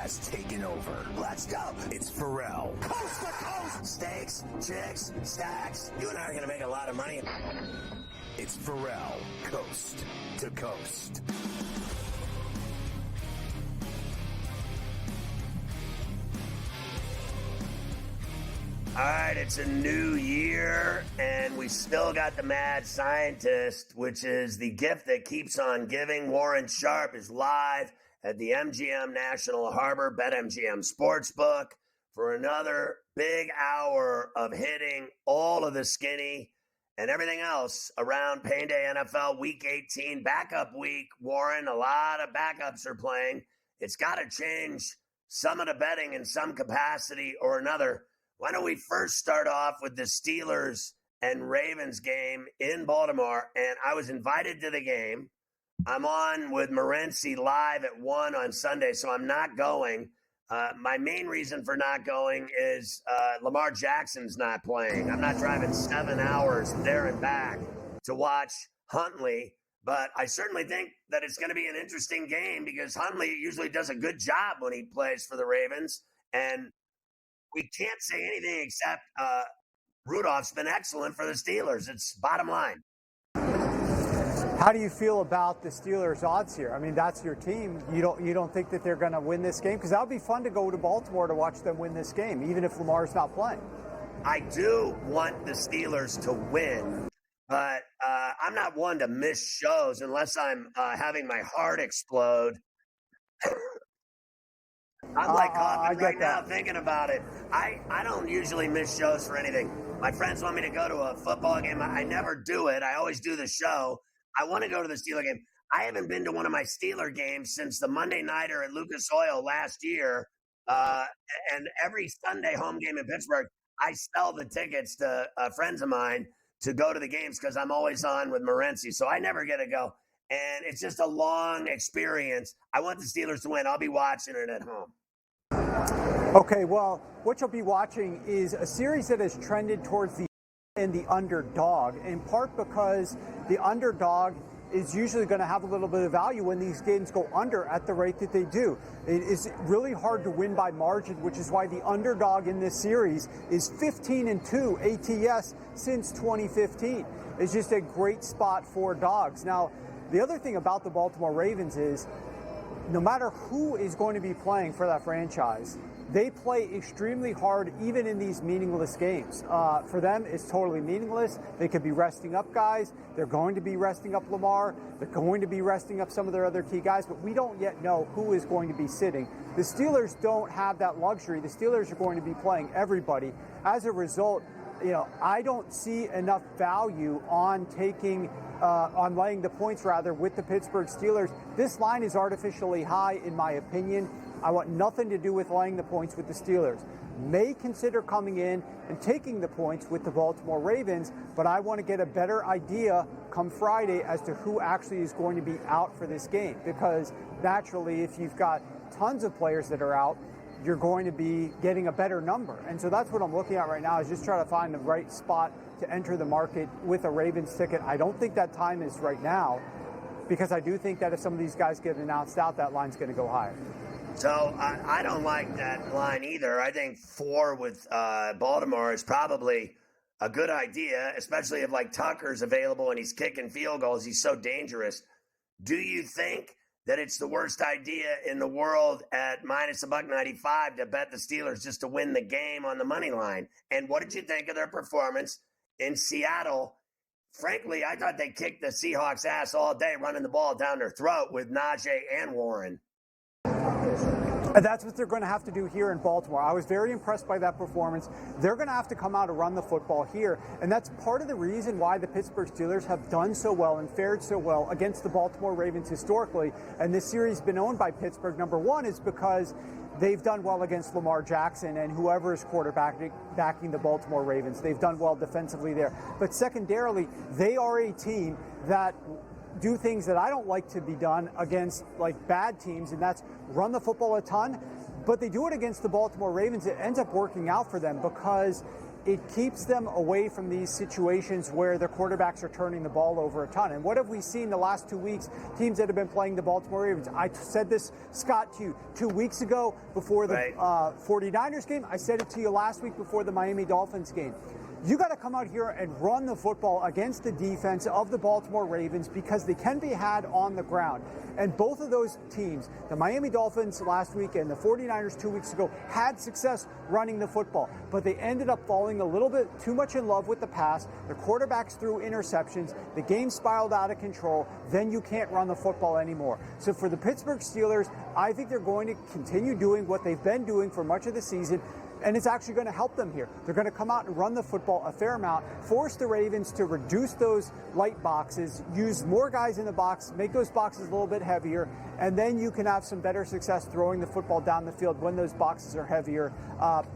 has taken over. Let's go. It's Ferrall. Coast to coast. Steaks, chicks, stacks. You and I are going to make a lot of money. It's Ferrall, coast to coast. All right, it's a new year, and we still got the mad scientist, which is the gift that keeps on giving. Warren Sharp is live at the MGM National Harbor BetMGM Sportsbook for another big hour of hitting all of the skinny and everything else around Payday NFL Week 18 backup week. Warren, a lot of backups are playing. It's got to change some of the betting in some capacity or another. Why don't we first start off with the Steelers and Ravens game in Baltimore? And I was invited to the game. I'm on with Morency live at 1 on Sunday, so I'm not going. My main reason for not going is Lamar Jackson's not playing. I'm not driving 7 hours there and back to watch Huntley. But I certainly think that it's going to be an interesting game because Huntley usually does a good job when he plays for the Ravens. And we can't say anything except Rudolph's been excellent for the Steelers. It's bottom line. How do you feel about the Steelers' odds here? I mean, that's your team. You don't think that they're going to win this game? Because that would be fun to go to Baltimore to watch them win this game, even if Lamar's not playing. I do want the Steelers to win, but I'm not one to miss shows unless I'm having my heart explode. I'm like coughing right now thinking about it. I don't usually miss shows for anything. My friends want me to go to a football game. I never do it. I always do the show. I want to go to the Steeler game. I haven't been to one of my Steeler games since the Monday Nighter at Lucas Oil last year. And every Sunday home game in Pittsburgh, I sell the tickets to friends of mine to go to the games because I'm always on with Morency. So I never get to go. And it's just a long experience. I want the Steelers to win. I'll be watching it at home. Okay, well, what you'll be watching is a series that has trended towards the underdog, in part because the underdog is usually going to have a little bit of value when these games go under at the rate that they do. It is really hard to win by margin, which is why the underdog in this series is 15-2 ATS since 2015. It's just a great spot for dogs. Now, the other thing about the Baltimore Ravens is no matter who is going to be playing for that franchise, they play extremely hard even in these meaningless games. For them, it's totally meaningless. They could be resting up guys. They're going to be resting up Lamar. They're going to be resting up some of their other key guys, but we don't yet know who is going to be sitting. The Steelers don't have that luxury. The Steelers are going to be playing everybody. As a result, I don't see enough value on on laying the points with the Pittsburgh Steelers. This line is artificially high, in my opinion. I want nothing to do with laying the points with the Steelers. May consider coming in and taking the points with the Baltimore Ravens, but I want to get a better idea come Friday as to who actually is going to be out for this game. Because naturally, if you've got tons of players that are out, you're going to be getting a better number. And so that's what I'm looking at right now, is just trying to find the right spot to enter the market with a Ravens ticket. I don't think that time is right now, because I do think that if some of these guys get announced out, that line's going to go higher. So I don't like that line either. I think 4 with Baltimore is probably a good idea, especially if like Tucker's available and he's kicking field goals. He's so dangerous. Do you think that it's the worst idea in the world at minus $1.95 to bet the Steelers just to win the game on the money line? And what did you think of their performance in Seattle? Frankly, I thought they kicked the Seahawks' ass all day, running the ball down their throat with Najee and Warren. And that's what they're going to have to do here in Baltimore. I was very impressed by that performance. They're going to have to come out and run the football here. And that's part of the reason why the Pittsburgh Steelers have done so well and fared so well against the Baltimore Ravens historically. And this series has been owned by Pittsburgh. Number one is because they've done well against Lamar Jackson and whoever is backing the Baltimore Ravens. They've done well defensively there. But secondarily, they are a team that do things that I don't like to be done against like bad teams, and that's run the football a ton. But they do it against the Baltimore Ravens. It ends up working out for them because it keeps them away from these situations where their quarterbacks are turning the ball over a ton. And what have we seen the last 2 weeks? Teams that have been playing the Baltimore Ravens. I said this, Scott, to you 2 weeks ago before the 49ers game. I said it to you last week before the Miami Dolphins game. You got to come out here and run the football against the defense of the Baltimore Ravens because they can be had on the ground. And both of those teams, the Miami Dolphins last week and the 49ers 2 weeks ago, had success running the football. But they ended up falling a little bit too much in love with the pass. Their quarterbacks threw interceptions. The game spiraled out of control. Then you can't run the football anymore. So for the Pittsburgh Steelers, I think they're going to continue doing what they've been doing for much of the season. And it's actually going to help them here. They're going to come out and run the football a fair amount, force the Ravens to reduce those light boxes, use more guys in the box, make those boxes a little bit heavier, and then you can have some better success throwing the football down the field when those boxes are heavier.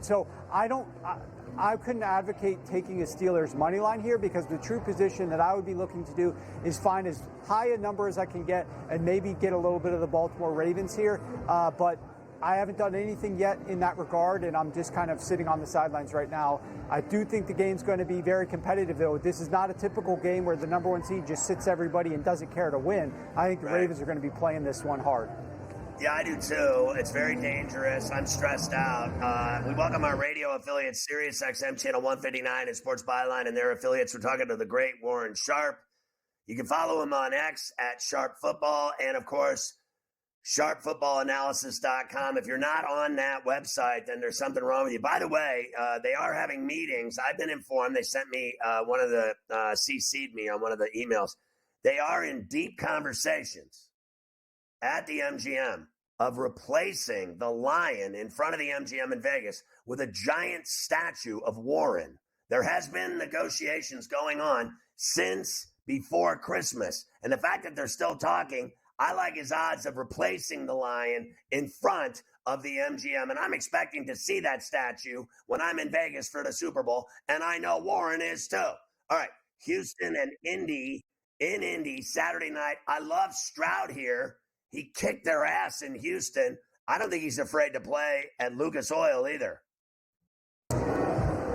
So I couldn't advocate taking a Steelers money line here because the true position that I would be looking to do is find as high a number as I can get and maybe get a little bit of the Baltimore Ravens here. But I haven't done anything yet in that regard, and I'm just kind of sitting on the sidelines right now. I do think the game's going to be very competitive, though. This is not a typical game where the number one seed just sits everybody and doesn't care to win. I think the Ravens are going to be playing this one hard. Yeah, I do too. It's very dangerous. I'm stressed out. We welcome our radio affiliates, SiriusXM Channel 159 and Sports Byline and their affiliates. We're talking to the great Warren Sharp. You can follow him on X at Sharp Football and, of course, sharpfootballanalysis.com. If you're not on that website, then there's something wrong with you. By the way, they are having meetings. I've been informed. They sent me one of the CC'd me on one of the emails. They are in deep conversations at the MGM of replacing the lion in front of the MGM in Vegas with a giant statue of Warren. There has been negotiations going on since before Christmas. And the fact that they're still talking, I like his odds of replacing the lion in front of the MGM. And I'm expecting to see that statue when I'm in Vegas for the Super Bowl. And I know Warren is too. All right, Houston and Indy in Indy Saturday night. I love Stroud here. He kicked their ass in Houston. I don't think he's afraid to play at Lucas Oil either.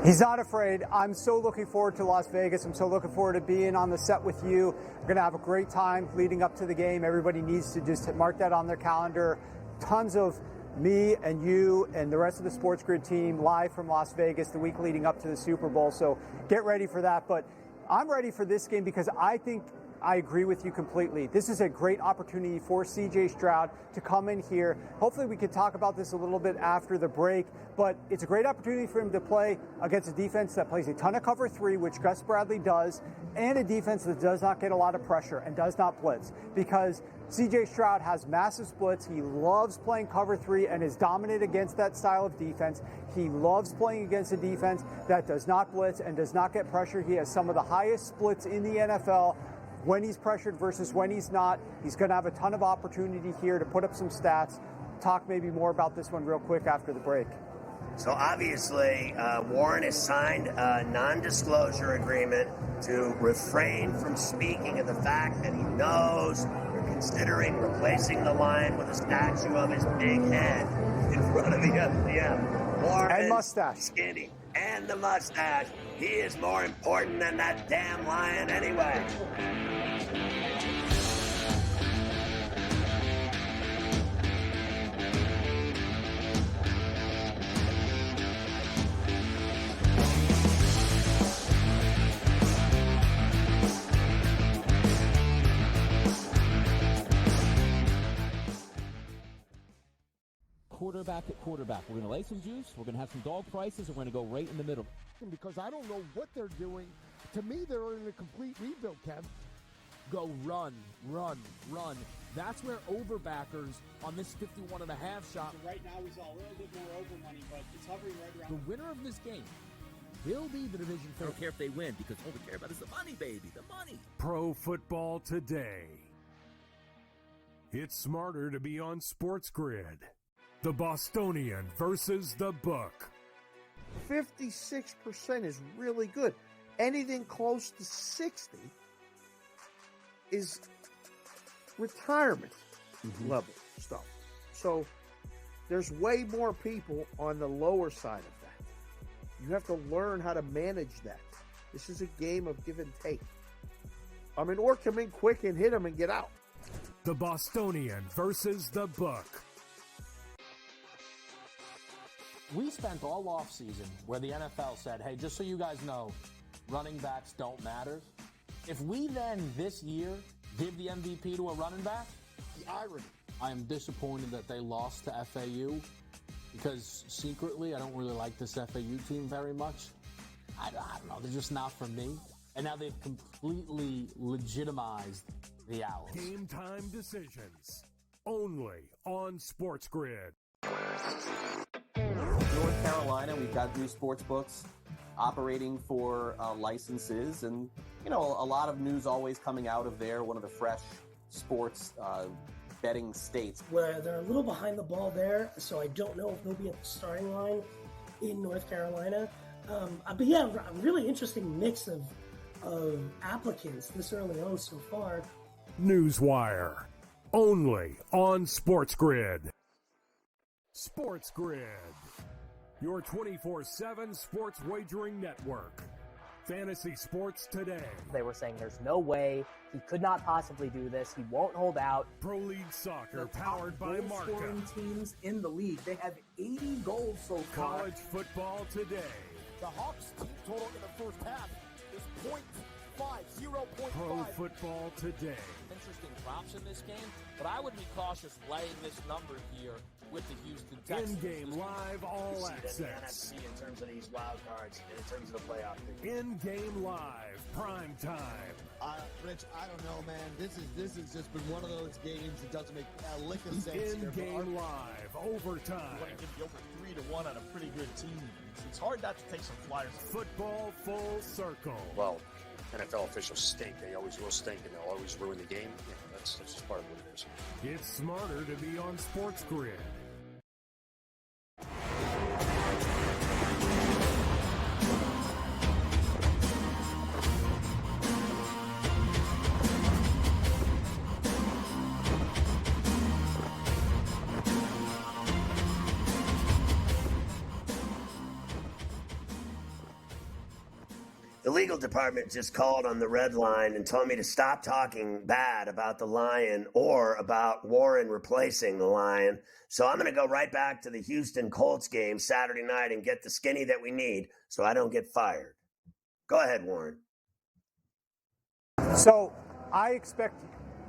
He's not afraid. I'm so looking forward to Las Vegas. I'm so looking forward to being on the set with you. We're going to have a great time leading up to the game. Everybody needs to just mark that on their calendar. Tons of me and you and the rest of the SportsGrid team live from Las Vegas the week leading up to the Super Bowl. So get ready for that. But I'm ready for this game because I think I agree with you completely. This is a great opportunity for C.J. Stroud to come in here. Hopefully we can talk about this a little bit after the break, but it's a great opportunity for him to play against a defense that plays a ton of cover three, which Gus Bradley does, and a defense that does not get a lot of pressure and does not blitz because C.J. Stroud has massive splits. He loves playing cover three and is dominant against that style of defense. He loves playing against a defense that does not blitz and does not get pressure. He has some of the highest splits in the NFL. When he's pressured versus when he's not. He's going to have a ton of opportunity here to put up some stats. Talk maybe more about this one real quick after the break. So obviously, Warren has signed a non-disclosure agreement to refrain from speaking of the fact that he knows they're considering replacing the lion with a statue of his big head in front of the MGM. Warren and mustache. Skinny. And the mustache. He is more important than that damn lion anyway. Quarterback at quarterback. We're going to lay some juice. We're going to have some dog prices. And we're going to go right in the middle. Because I don't know what they're doing. To me, they're in a complete rebuild, Kev. Go run, run, run. That's where overbackers on this 51.5 shot. Right now, he's all a little bit more over money, but it's hovering right around. The winner of this game will be the division I don't care if they win because all we care about is the money, baby, the money. Pro Football Today. It's smarter to be on SportsGrid. The Bostonian versus the Book. 56% is really good. Anything close to 60 is retirement level stuff. So there's way more people on the lower side of that. You have to learn how to manage that. This is a game of give and take. Or come in quick and hit them and get out. The Bostonian versus the Book. We spent all offseason where the NFL said, hey, just so you guys know, running backs don't matter. If we then this year give the MVP to a running back, The irony. I am disappointed that they lost to FAU because secretly I don't really like this FAU team very much. I don't know. They're just not for me. And now they've completely legitimized the Owls. Game time decisions. Only on SportsGrid. North Carolina, we've got new sports books operating for licenses. And, a lot of news always coming out of there. One of the fresh sports betting states. Where they're a little behind the ball there, so I don't know if they'll be at the starting line in North Carolina. But yeah, a really interesting mix of applicants this early on so far. Newswire. Only on SportsGrid. SportsGrid. Your 24/7 sports wagering network. Fantasy sports today. They were saying there's no way he could not possibly do this. He won't hold out. Pro League Soccer powered by Marca. Scoring teams in the league. They have 80 goals so far. College football today. The Hawks team total in the first half is 0.5. Pro football today. Interesting props in this game, but I would be cautious laying this number here with the Houston Texans. In-game live all access. In terms of these wild cards, in terms of the playoff picture. In-game live, prime time. Rich, I don't know, man. This has just been one of those games that doesn't make a lick of sense. In-game live, overtime. You want to give the over 3-1 on a pretty good team. It's hard not to take some flyers. Football full circle. Well, NFL officials stink. They always will stink, and they'll always ruin the game. That's just part of what it is. It's smarter to be on SportsGrid. The legal department just called on the red line and told me to stop talking bad about the Lion or about Warren replacing the Lion. So I'm going to go right back to the Houston Colts game Saturday night and get the skinny that we need so I don't get fired. Go ahead, Warren. So I expect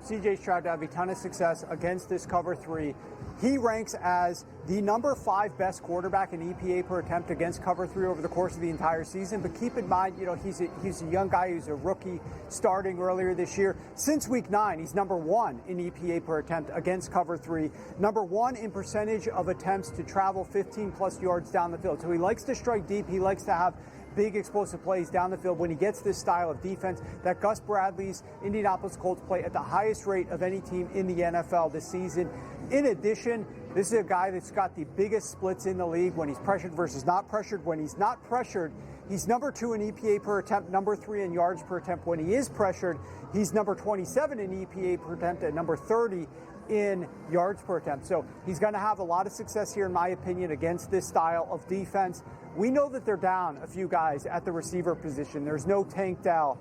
C.J. Stroud to have a ton of success against this cover 3. He ranks as the number 5 best quarterback in EPA per attempt against cover 3 over the course of the entire season. But keep in mind, he's a young guy who's a rookie starting earlier this year. Since week 9, he's number 1 in EPA per attempt against cover 3. Number 1 in percentage of attempts to travel 15-plus yards down the field. So he likes to strike deep. He likes to have big explosive plays down the field when he gets this style of defense that Gus Bradley's Indianapolis Colts play at the highest rate of any team in the NFL this season. In addition, this is a guy that's got the biggest splits in the league when he's pressured versus not pressured. When he's not pressured, he's number 2 in EPA per attempt, number 3 in yards per attempt. When he is pressured, he's number 27 in EPA per attempt and number 30 in yards per attempt. So he's going to have a lot of success here, in my opinion, against this style of defense. We know that they're down a few guys at the receiver position. There's no Tank Dell.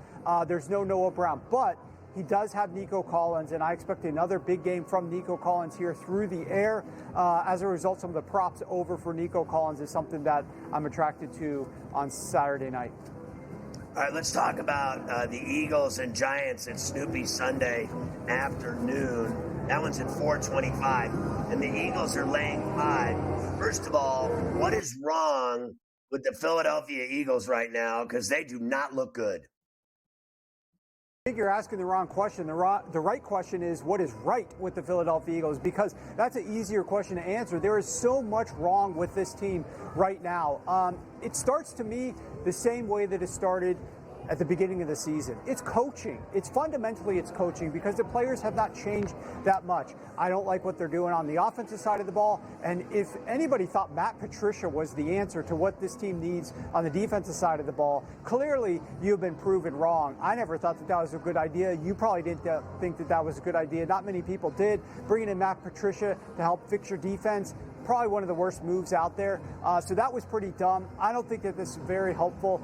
There's no Noah Brown. But he does have Nico Collins, and I expect another big game from Nico Collins here through the air. As a result, some of the props over for Nico Collins is something that I'm attracted to on Saturday night. All right, let's talk about the Eagles and Giants at Snoopy Sunday afternoon. That one's at 4:25, and the Eagles are laying 5. First of all, what is wrong with the Philadelphia Eagles right now? Because they do not look good. I think you're asking the wrong question. The right question is, what is right with the Philadelphia Eagles? Because that's an easier question to answer. There is so much wrong with this team right now. It starts, to me, the same way that it started at the beginning of the season. It's coaching. It's fundamentally coaching because the players have not changed that much. I don't like what they're doing on the offensive side of the ball. And if anybody thought Matt Patricia was the answer to what this team needs on the defensive side of the ball, clearly you've been proven wrong. I never thought that was a good idea. You probably didn't think that was a good idea. Not many people did. Bringing in Matt Patricia to help fix your defense, probably one of the worst moves out there. So that was pretty dumb. I don't think that this is very helpful.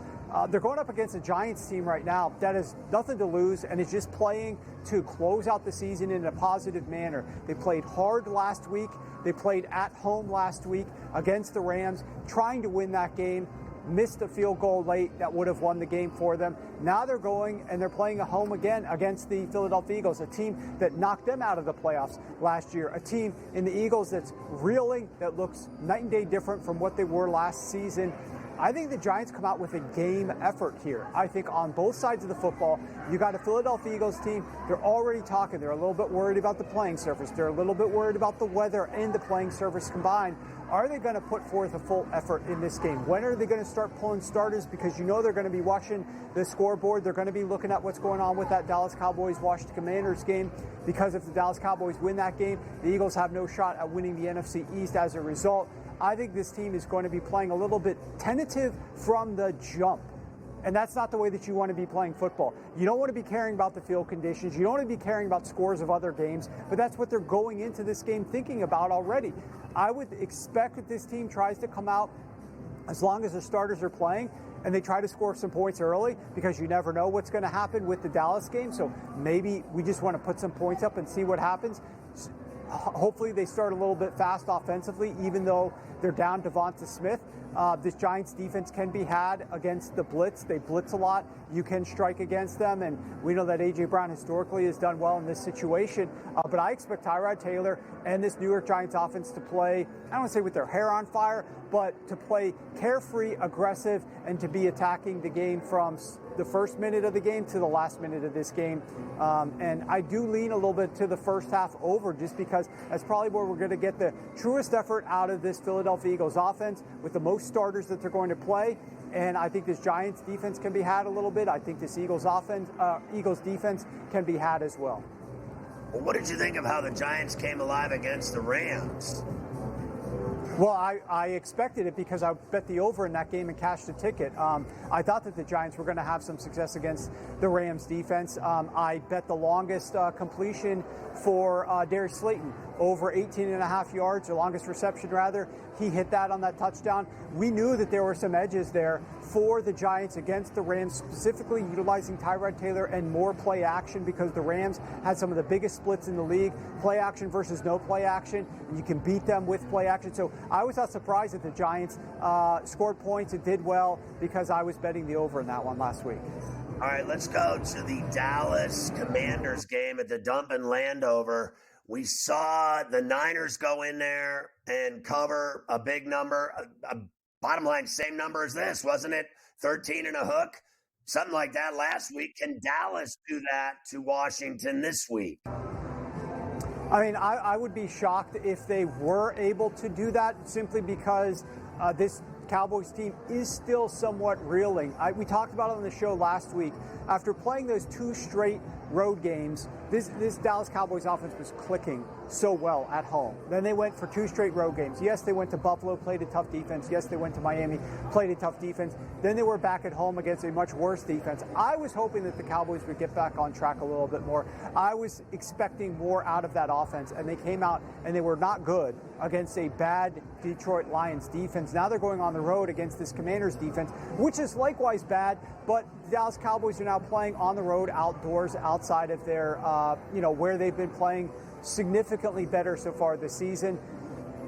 They're going up against a Giants team right now that has nothing to lose and is just playing to close out the season in a positive manner. They played hard last week. They played at home last week against the Rams, trying to win that game. Missed a field goal late that would have won the game for them. Now they're going and they're playing at home again against the Philadelphia Eagles, a team that knocked them out of the playoffs last year, a team in the Eagles that's reeling, that looks night and day different from what they were last season. I think the Giants come out with a game effort here. I think on both sides of the football, you got a Philadelphia Eagles team. They're already talking. They're a little bit worried about the playing surface. They're a little bit worried about the weather and the playing surface combined. Are they going to put forth a full effort in this game? When are they going to start pulling starters? Because you know they're going to be watching the scoreboard. They're going to be looking at what's going on with that Dallas Cowboys-Washington Commanders game. Because if the Dallas Cowboys win that game, the Eagles have no shot at winning the NFC East as a result. I think this team is going to be playing a little bit tentative from the jump. And that's not the way that you want to be playing football. You don't want to be caring about the field conditions. You don't want to be caring about scores of other games. But that's what they're going into this game thinking about already. I would expect that this team tries to come out as long as the starters are playing and they try to score some points early, because you never know what's going to happen with the Dallas game. So maybe we just want to put some points up and see what happens. Hopefully they start a little bit fast offensively, even though they're down Devonta Smith. This Giants defense can be had against the blitz. They blitz a lot. You can strike against them, and we know that A.J. Brown historically has done well in this situation. But I expect Tyrod Taylor and this New York Giants offense to play, I don't want to say with their hair on fire, but to play carefree, aggressive, and to be attacking the game from the first minute of the game to the last minute of this game. And I do lean a little bit to the first half over, just because that's probably where we're going to get the truest effort out of this Philadelphia Eagles offense with the most starters that they're going to play. And I think this Giants defense can be had a little bit. I think this Eagles defense can be had as well. Well, what did you think of how the Giants came alive against the Rams? Well, I expected it because I bet the over in that game and cashed the ticket. I thought that the Giants were going to have some success against the Rams defense. I bet the longest completion for Darius Slayton, over 18.5 yards, the longest reception rather. He hit that on that touchdown. We knew that there were some edges there for the Giants against the Rams, specifically utilizing Tyrod Taylor and more play action, because the Rams had some of the biggest splits in the league, play action versus no play action. You can beat them with play action. So I was not surprised that the Giants scored points and did well, because I was betting the over in that one last week. All right, let's go to the Dallas Commanders game at the Dump in Landover. We saw the Niners go in there and cover a big number, a bottom line, same number as this, wasn't it? 13 and a hook, something like that last week. Can Dallas do that to Washington this week? I mean, I would be shocked if they were able to do that, simply because this Cowboys team is still somewhat reeling. We talked about it on the show last week. After playing those two straight road games, this Dallas Cowboys offense was clicking so well at home. Then they went for two straight road games. Yes, they went to Buffalo, played a tough defense. Yes, they went to Miami, played a tough defense. Then they were back at home against a much worse defense. I was hoping that the Cowboys would get back on track a little bit more. I was expecting more out of that offense, and they came out and they were not good against a bad Detroit Lions defense. Now they're going on the road against this Commanders defense, which is likewise bad, but the Dallas Cowboys are now playing on the road, outdoors, outside of their, where they've been playing significantly better so far this season.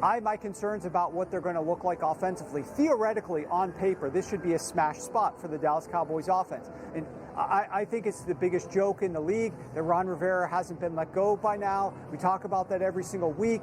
I have my concerns about what they're going to look like offensively. Theoretically, on paper, this should be a smash spot for the Dallas Cowboys offense. And I think it's the biggest joke in the league that Ron Rivera hasn't been let go by now. We talk about that every single week.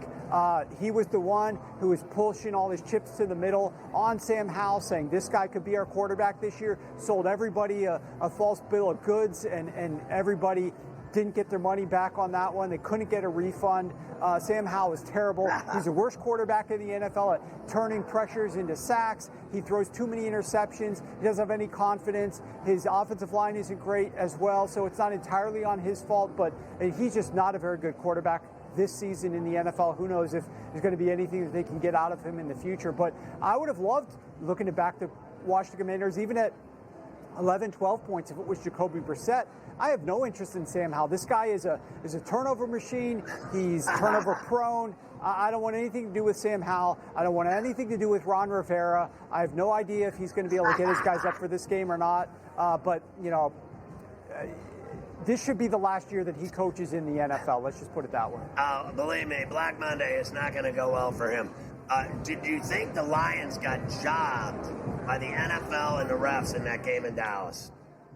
He was the one who was pushing all his chips to the middle on Sam Howell, saying this guy could be our quarterback this year, sold everybody a false bill of goods, and everybody didn't get their money back on that one. They couldn't get a refund. Sam Howell is terrible. He's the worst quarterback in the NFL at turning pressures into sacks. He throws too many interceptions. He doesn't have any confidence. His offensive line isn't great as well, so it's not entirely on his fault, but he's just not a very good quarterback this season in the NFL. Who knows if there's going to be anything that they can get out of him in the future. But I would have loved looking to back the Washington Commanders, even at 11, 12 points if it was Jacoby Brissett. I have no interest in Sam Howell. This guy is a turnover machine. He's turnover prone. I don't want anything to do with Sam Howell. I don't want anything to do with Ron Rivera. I have no idea if he's going to be able to get his guys up for this game or not. But this should be the last year that he coaches in the NFL. Let's just put it that way. Believe me, Black Monday is not going to go well for him. Did you think the Lions got jobbed by the NFL and the refs in that game in Dallas?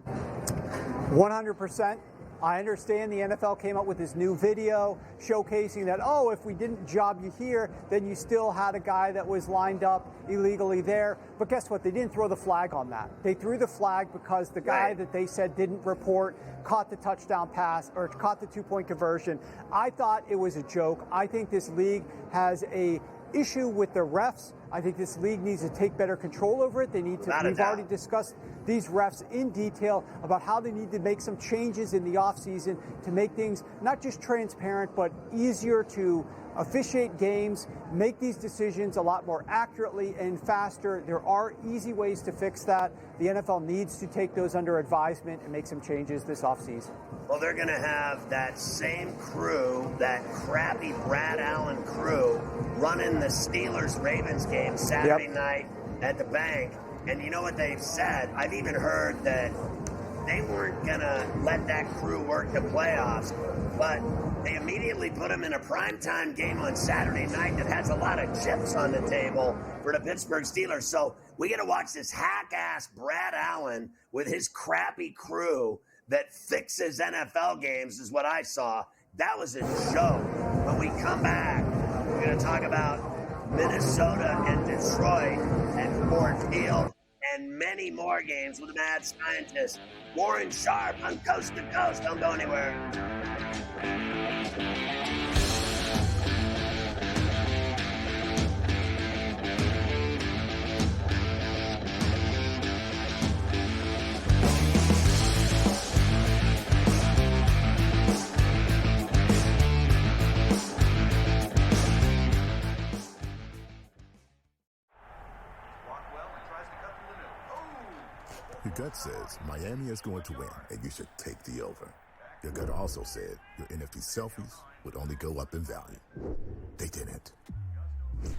100%. I understand the NFL came up with this new video showcasing that, if we didn't job you here, then you still had a guy that was lined up illegally there. But guess what? They didn't throw the flag on that. They threw the flag because the guy that they said didn't report caught the touchdown pass or caught the 2-point conversion. I thought it was a joke. I think this league has a issue with the refs. I think this league needs to take better control over it. They need to. We've already discussed these refs in detail about how they need to make some changes in the offseason to make things not just transparent, but easier to officiate games, make these decisions a lot more accurately and faster. There are easy ways to fix that. The NFL needs to take those under advisement and make some changes this offseason. Well, they're going to have that same crew, that crappy Brad Allen crew, running the Steelers-Ravens game Saturday night at the bank. And you know what they've said? I've even heard that they weren't going to let that crew work the playoffs, but they immediately put them in a primetime game on Saturday night that has a lot of chips on the table for the Pittsburgh Steelers. So we got to watch this hack-ass Brad Allen with his crappy crew that fixes NFL games is what I saw. That was a joke. When we come back, we're going to talk about Minnesota and Detroit at Ford Field and many more games with the mad scientist Warren Sharp on Coast to Coast. Don't go anywhere. Your gut says Miami is going to win, and you should take the over. Your gut also said your NFT selfies would only go up in value. They didn't.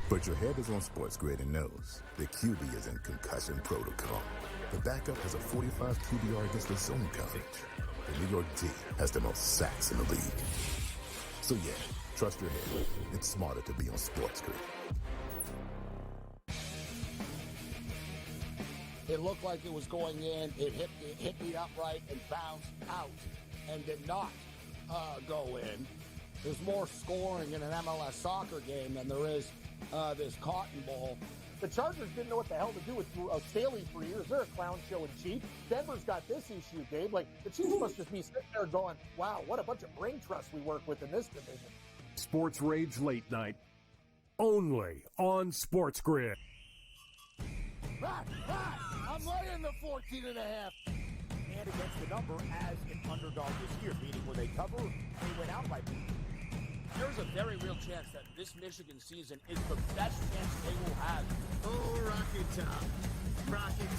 But your head is on SportsGrid and knows the QB is in concussion protocol. The backup has a 45 QBR against the zone coverage. The New York D has the most sacks in the league. So yeah, trust your head. It's smarter to be on SportsGrid. It looked like it was going in. It hit the upright and bounced out and did not go in. There's more scoring in an MLS soccer game than there is this Cotton Bowl. The Chargers didn't know what the hell to do with Staley for years. They're a clown show in chief. Denver's got this issue, Gabe. Like, the Chiefs must just be sitting there going, wow, what a bunch of brain trust we work with in this division. Sports Rage Late Night, only on SportsGrid. I'm laying the 14.5. And against the number as an underdog this year, meaning where they cover, they went out by. There's a very real chance that this Michigan season is the best chance they will have. Oh, Rocky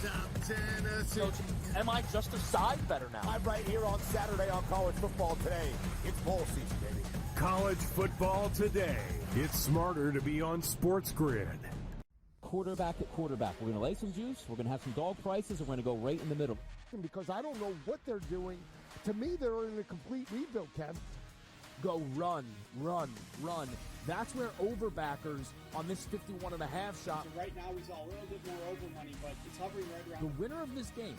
Top, Tennessee. So, am I just a side better now? I'm right here on Saturday on College Football Today. It's bowl season, baby. College Football Today. It's smarter to be on SportsGrid. Quarterback at quarterback. We're going to lay some juice. We're going to have some dog prices, and we're going to go right in the middle. Because I don't know what they're doing. To me, they're in a complete rebuild, Kev. Go run. That's where overbackers on this 51.5 shot. So right now we saw a little bit more over money, but it's hovering right around. The winner of this game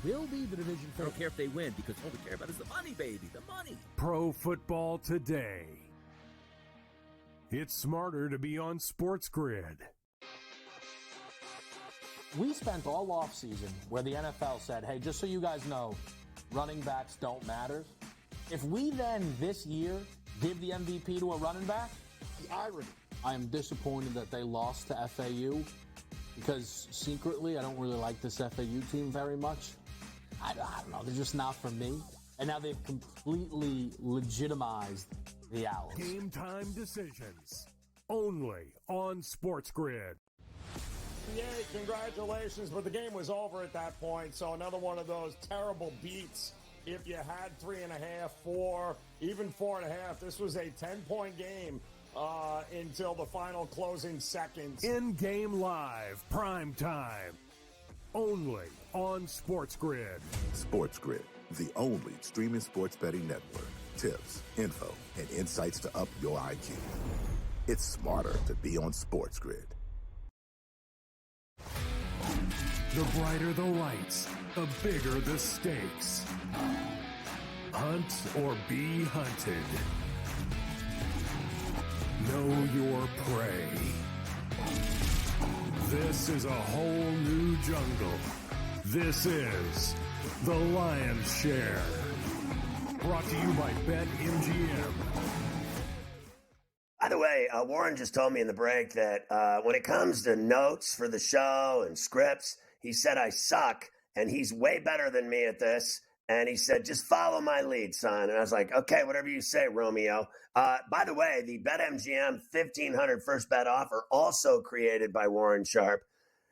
will be the division I don't care if they win, because all we care about is the money, baby, the money. Pro Football Today. It's smarter to be on SportsGrid. We spent all offseason where the NFL said, hey, just so you guys know, running backs don't matter. If we then this year give the MVP to a running back, The irony. I am disappointed that they lost to FAU because secretly I don't really like this FAU team very much. I don't know. They're just not for me. And now they've completely legitimized the Owls. Game time decisions. Only on SportsGrid. Congratulations, but the game was over at that point, so another one of those terrible beats. If you had 3.5, 4, even 4.5, this was a 10-point game until the final closing seconds. In-game live, prime time, only on SportsGrid. SportsGrid, the only streaming sports betting network. Tips, info, and insights to up your IQ. It's smarter to be on SportsGrid. The brighter the lights, the bigger the stakes. Hunt or be hunted. Know your prey. This is a whole new jungle. This is The Lion's Share. Brought to you by BetMGM. By the way, Warren just told me in the break that when it comes to notes for the show and scripts, he said I suck, and he's way better than me at this. And he said, just follow my lead, son. And I was like, okay, whatever you say, Romeo. By the way, the BetMGM 1,500 first bet offer, also created by Warren Sharp.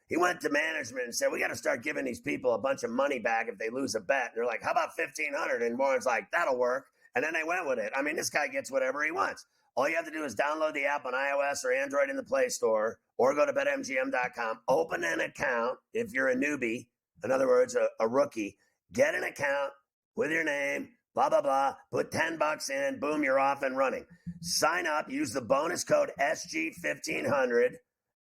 He went to management and said, we got to start giving these people a bunch of money back if they lose a bet. And they're like, how about 1,500? And Warren's like, that'll work. And then they went with it. I mean, this guy gets whatever he wants. All you have to do is download the app on iOS or Android in the Play Store, or go to BetMGM.com, open an account if you're a newbie, in other words, a rookie, get an account with your name, blah, blah, blah, put $10 in, boom, you're off and running. Sign up, use the bonus code SG1500,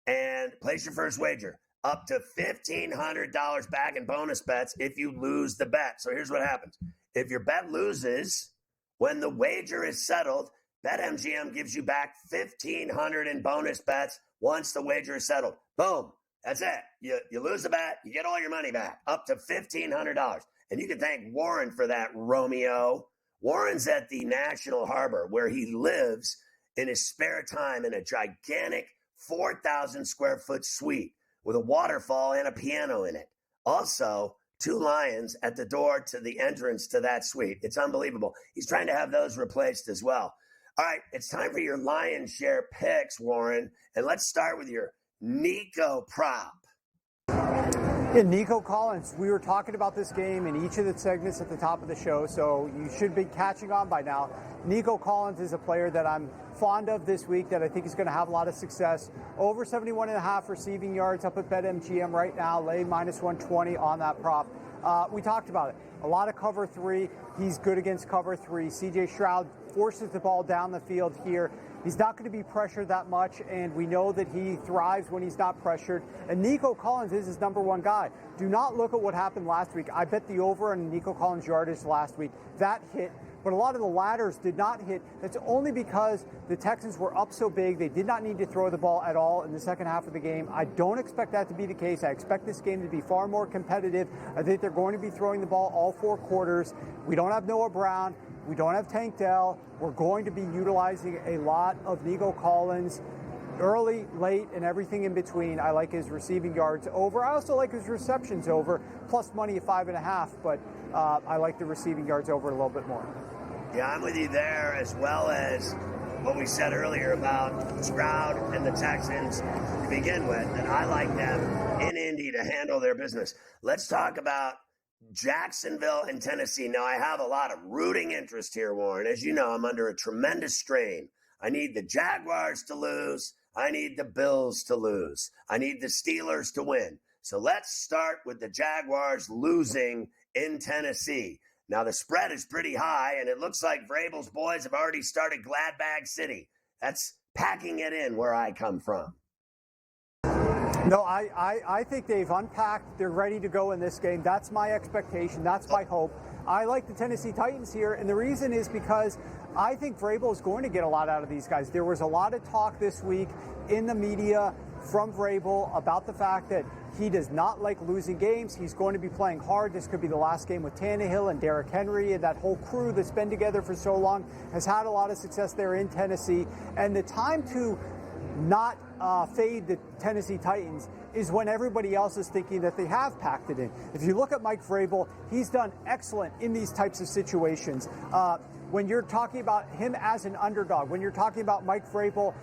and place your first wager. Up to $1,500 back in bonus bets if you lose the bet. So here's what happens. If your bet loses, when the wager is settled, BetMGM gives you back $1,500 in bonus bets once the wager is settled. Boom. That's it. You lose the bet, you get all your money back, up to $1,500. And you can thank Warren for that, Romeo. Warren's at the National Harbor, where he lives in his spare time in a gigantic 4,000 square foot suite with a waterfall and a piano in it. Also, 2 lions at the door to the entrance to that suite. It's unbelievable. He's trying to have those replaced as well. All right, it's time for your Lion's Share picks, Warren. And let's start with your Nico prop. Yeah, Nico Collins, we were talking about this game in each of the segments at the top of the show, so you should be catching on by now. Nico Collins is a player that I'm fond of this week that I think is going to have a lot of success. Over 71.5 receiving yards up at BetMGM right now, lay minus 120 on that prop. We talked about it. A lot of cover 3. He's good against cover 3. C.J. Stroud forces the ball down the field here. He's not going to be pressured that much, and we know that he thrives when he's not pressured. And Nico Collins is his number one guy. Do not look at what happened last week. I bet the over on Nico Collins' yardage last week. That hit, but a lot of the ladders did not hit. That's only because the Texans were up so big. They did not need to throw the ball at all in the second half of the game. I don't expect that to be the case. I expect this game to be far more competitive. I think they're going to be throwing the ball all 4 quarters. We don't have Noah Brown. We don't have Tank Dell. We're going to be utilizing a lot of Nico Collins early, late, and everything in between. I like his receiving yards over. I also like his receptions over, plus money at 5.5, but I like the receiving yards over a little bit more. Yeah, I'm with you there, as well as what we said earlier about Stroud and the Texans to begin with, and I like them in Indy to handle their business. Let's talk about Jacksonville and Tennessee. Now, I have a lot of rooting interest here, Warren. As you know, I'm under a tremendous strain. I need the Jaguars to lose. I need the Bills to lose. I need the Steelers to win. So let's start with the Jaguars losing in Tennessee. Now, the spread is pretty high, and it looks like Vrabel's boys have already started Gladbag City. That's packing it in where I come from. No, I think they've unpacked. They're ready to go in this game. That's my expectation. That's my hope. I like the Tennessee Titans here, and the reason is because I think Vrabel is going to get a lot out of these guys. There was a lot of talk this week in the media from Vrabel about the fact that he does not like losing games. He's going to be playing hard. This could be the last game with Tannehill and Derrick Henry, and that whole crew that's been together for so long has had a lot of success there in Tennessee. And the time to not fade the Tennessee Titans is when everybody else is thinking that they have packed it in. If you look at Mike Vrabel, he's done excellent in these types of situations. When you're talking about him as an underdog, when you're talking about Mike Vrabel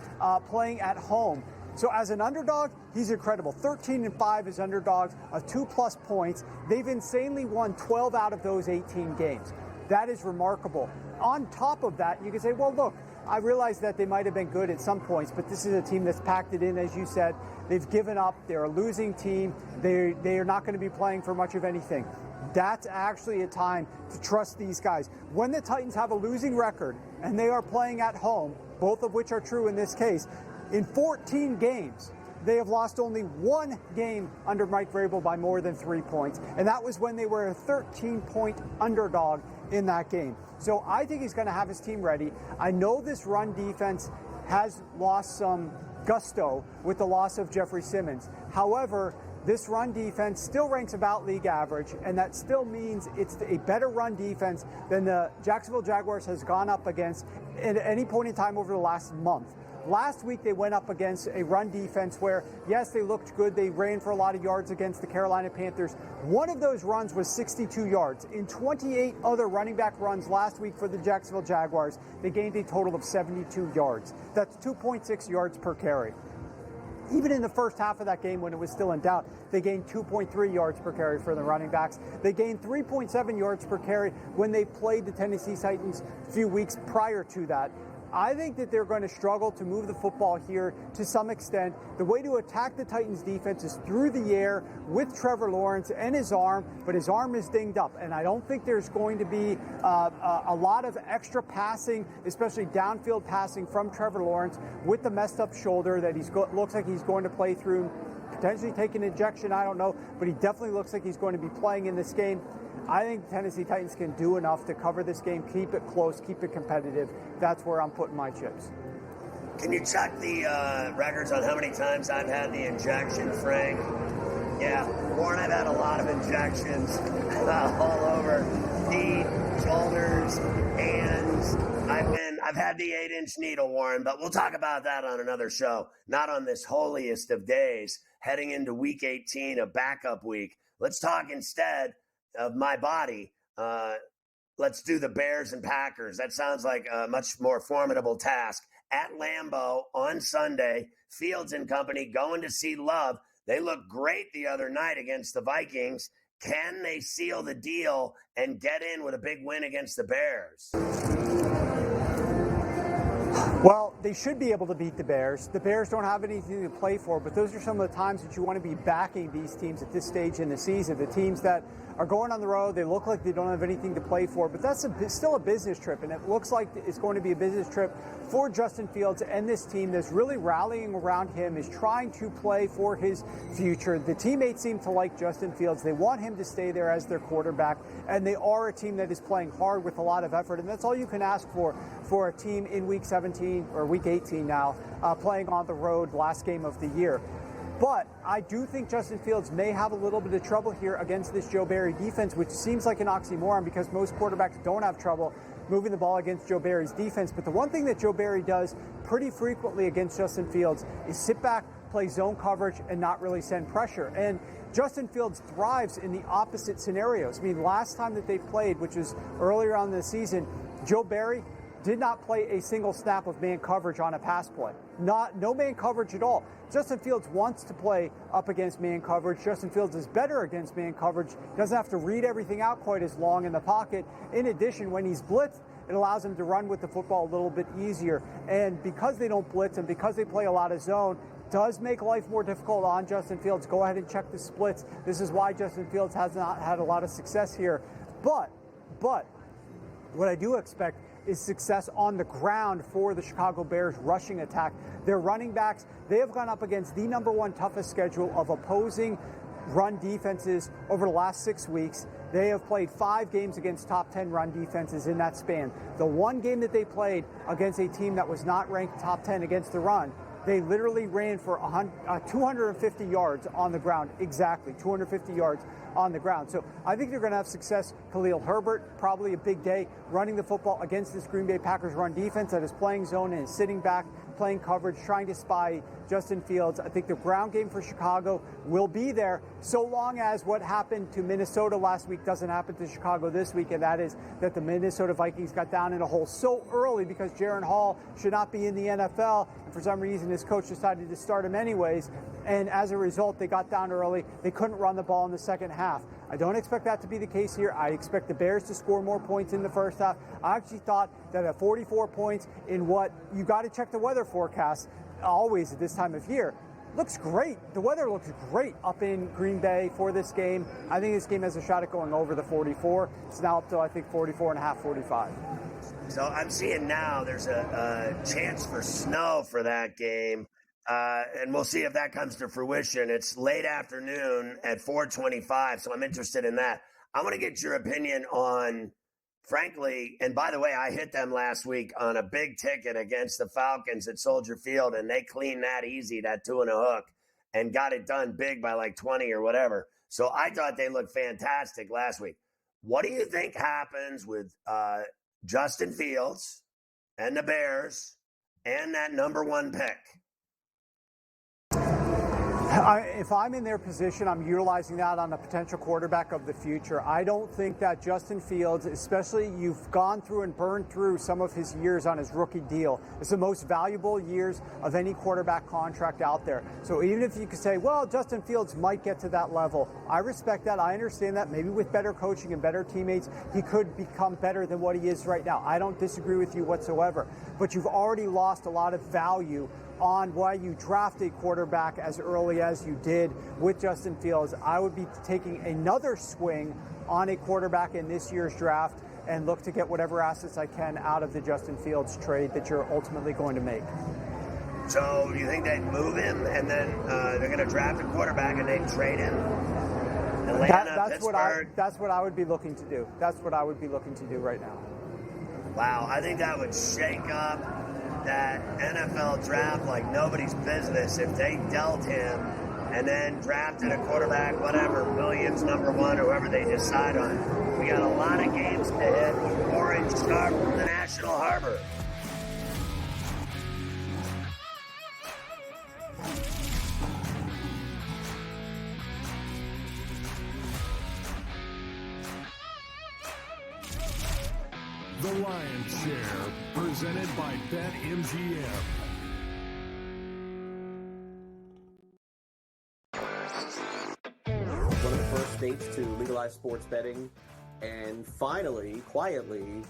playing at home, So as an underdog, he's incredible. 13-5 as underdogs of 2+ points. They've insanely won 12 out of those 18 games. That is remarkable. On top of that, you can say, well, look, I realize that they might have been good at some points, but this is a team that's packed it in, as you said. They've given up. They're a losing team. They are not going to be playing for much of anything. That's actually a time to trust these guys. When the Titans have a losing record and they are playing at home, both of which are true in this case, in 14 games, they have lost only one game under Mike Vrabel by more than 3 points, and that was when they were a 13-point underdog in that game. So I think he's going to have his team ready. I know this run defense has lost some gusto with the loss of Jeffrey Simmons. However, this run defense still ranks about league average, and that still means it's a better run defense than the Jacksonville Jaguars has gone up against at any point in time over the last month. Last week, they went up against a run defense where, yes, they looked good. They ran for a lot of yards against the Carolina Panthers. One of those runs was 62 yards. In 28 other running back runs last week for the Jacksonville Jaguars, they gained a total of 72 yards. That's 2.6 yards per carry. Even in the first half of that game, when it was still in doubt, they gained 2.3 yards per carry for the running backs. They gained 3.7 yards per carry when they played the Tennessee Titans a few weeks prior to that. I think that they're going to struggle to move the football here to some extent. The way to attack the Titans defense is through the air with Trevor Lawrence and his arm, but his arm is dinged up. And I don't think there's going to be a lot of extra passing, especially downfield passing from Trevor Lawrence with the messed up shoulder that looks like he's going to play through, potentially take an injection, I don't know, but he definitely looks like he's going to be playing in this game. I think the Tennessee Titans can do enough to cover this game, keep it close, keep it competitive. That's where I'm putting my chips. Can you check the records on how many times I've had the injection, Frank? Yeah, Warren, I've had a lot of injections all over feet, shoulders, hands. I've had the 8-inch needle, Warren, but we'll talk about that on another show. Not on this holiest of days, heading into Week 18, a backup week. Let's talk instead of my body. Let's do the Bears and Packers. That sounds like a much more formidable task. At Lambeau on Sunday, Fields and company going to see Love. They looked great the other night against the Vikings. Can they seal the deal and get in with a big win against the Bears? Well, they should be able to beat the Bears. The Bears don't have anything to play for, but those are some of the times that you want to be backing these teams at this stage in the season. The teams that are going on the road, they look like they don't have anything to play for, but that's still a business trip, and it looks like it's going to be a business trip for Justin Fields and this team that's really rallying around him, is trying to play for his future. The teammates seem to like Justin Fields. They want him to stay there as their quarterback, and they are a team that is playing hard with a lot of effort, and that's all you can ask for a team in Week 17 or Week 18 now, playing on the road, last game of the year. But I do think Justin Fields may have a little bit of trouble here against this Joe Barry defense, which seems like an oxymoron because most quarterbacks don't have trouble moving the ball against Joe Barry's defense. But the one thing that Joe Barry does pretty frequently against Justin Fields is sit back, play zone coverage, and not really send pressure. And Justin Fields thrives in the opposite scenarios. I mean, last time that they played, which was earlier on in the season, Joe Barry did not play a single snap of man coverage on a pass play. No man coverage at all. Justin Fields wants to play up against man coverage. Justin Fields is better against man coverage. Doesn't have to read everything out quite as long in the pocket. In addition, when he's blitzed, it allows him to run with the football a little bit easier. And because they don't blitz and because they play a lot of zone, does make life more difficult on Justin Fields. Go ahead and check the splits. This is why Justin Fields has not had a lot of success here. But what I do expect is success on the ground for the Chicago Bears rushing attack. Their running backs, they have gone up against the number one toughest schedule of opposing run defenses over the last 6 weeks. They have played 5 games against top 10 run defenses in that span. The one game that they played against a team that was not ranked top 10 against the run, they literally ran for 250 yards on the ground. Exactly, 250 yards on the ground. So I think they're going to have success. Khalil Herbert, probably a big day, running the football against this Green Bay Packers run defense that is playing zone and is sitting back, playing coverage, trying to spy Justin Fields. I think the ground game for Chicago will be there so long as what happened to Minnesota last week doesn't happen to Chicago this week, and that is that the Minnesota Vikings got down in a hole so early because Jaron Hall should not be in the NFL, and for some reason his coach decided to start him anyways, and as a result they got down early. They couldn't run the ball in the second half. I don't expect that to be the case here. I expect the Bears to score more points in the first half. I actually thought that at 44 points in what you got to check the weather forecast always at this time of year, looks great. The weather looks great up in Green Bay for this game. I think this game has a shot at going over the 44. It's now up to, I think, 44.5, 45. So I'm seeing now there's a chance for snow for that game. And we'll see if that comes to fruition. It's late afternoon at 4:25, so I'm interested in that. I want to get your opinion on, frankly, and by the way, I hit them last week on a big ticket against the Falcons at Soldier Field, and they cleaned that easy, that 2 and a hook, and got it done big by like 20 or whatever. So I thought they looked fantastic last week. What do you think happens with Justin Fields and the Bears and that number 1 pick? If I'm in their position, I'm utilizing that on the potential quarterback of the future. I don't think that Justin Fields, especially you've gone through and burned through some of his years on his rookie deal. It's the most valuable years of any quarterback contract out there. So even if you could say, well, Justin Fields might get to that level, I respect that. I understand that. Maybe with better coaching and better teammates, he could become better than what he is right now. I don't disagree with you whatsoever. But you've already lost a lot of value on why you draft a quarterback as early as you did with Justin Fields. I would be taking another swing on a quarterback in this year's draft and look to get whatever assets I can out of the Justin Fields trade that you're ultimately going to make. So you think they'd move him and then they're going to draft a quarterback and they'd trade him? Atlanta, Pittsburgh. That's what I would be looking to do. That's what I would be looking to do right now. Wow, I think that would shake up that NFL draft like nobody's business if they dealt him and then drafted a quarterback, whatever, Williams, number 1, whoever they decide on. We got a lot of games to hit. Orange Scarf from the National Harbor. The Lion's Share, presented by BetMGM. One of the first states to legalize sports betting, and finally, quietly,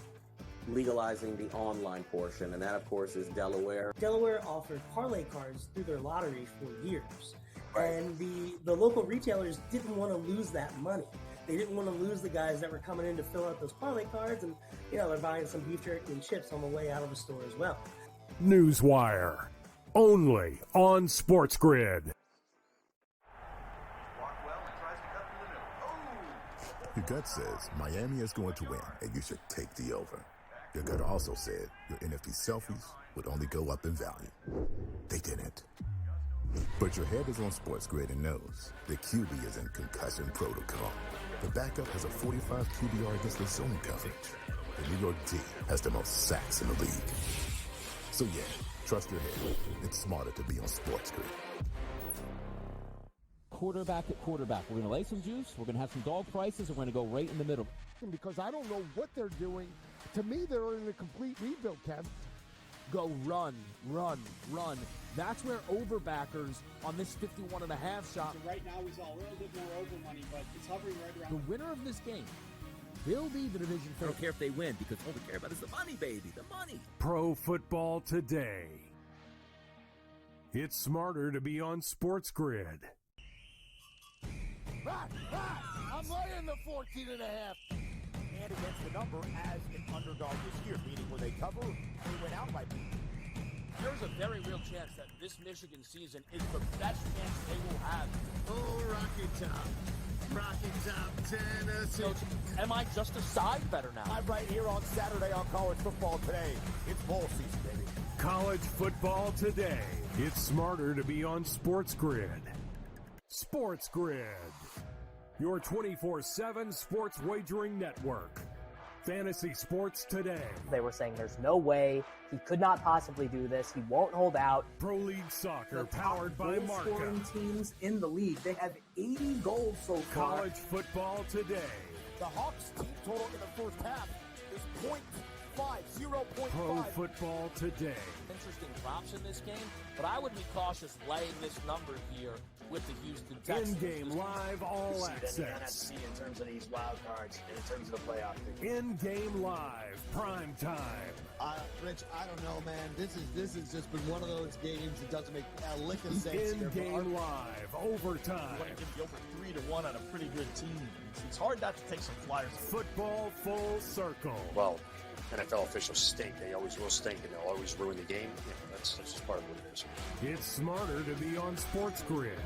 legalizing the online portion, and that, of course, is Delaware. Delaware offered parlay cards through their lottery for years, and the local retailers didn't want to lose that money. They didn't want to lose the guys that were coming in to fill out those parlay cards, and they're buying some beef jerky and chips on the way out of the store as well. Newswire, only on SportsGrid. Your gut says Miami is going to win, and you should take the over. Your gut also said your NFT selfies would only go up in value. They didn't. But your head is on SportsGrid and knows the QB is in concussion protocol. The backup has a 45 QBR against the zone coverage. The New York D has the most sacks in the league. So yeah, trust your head. It's smarter to be on SportsGrid. Quarterback at quarterback. We're going to lay some juice. We're going to have some dog prices, and we're going to go right in the middle. Because I don't know what they're doing. To me, they're in a complete rebuild, Kev. Go run, run, run. That's where overbackers on this 51.5 shot. So right now we saw a little bit more over money, but it's hovering right around. The winner of this game will be the division I don't care if they win, because all we care about is the money, baby, the money. Pro Football Today. It's smarter to be on SportsGrid. I'm laying the 14.5. And against the number as an underdog this year, meaning where they cover, they went out by. There's a very real chance that this Michigan season is the best chance they will have. Oh, Rocky Top, Tennessee. So, am I just a side better now? I'm right here on Saturday on College Football Today. It's bowl season, baby. College Football Today. It's smarter to be on SportsGrid. SportsGrid, your 24/7 sports wagering network. Fantasy Sports Today. They were saying there's no way he could not possibly do this. He won't hold out. Pro League Soccer powered by Marca. Scoring teams in the league. They have 80 goals so far. College Football Today. The Hawks team total in the first half is 0.5. Pro Football Today. Interesting props in this game, but I would be cautious laying this number here with the Houston Texans. In-game live all access. In terms of these wild cards, in terms of the playoff. In-game live prime time. Rich, I don't know, man. This has just been one of those games that doesn't make a lick of sense. In-game live overtime. You want to give the over 3-1 on a pretty good team. It's hard not to take some flyers. Football full circle. Well, NFL officials stink. They always will stink, and they'll always ruin the game. That's just part of what it is. It's smarter to be on SportsGrid.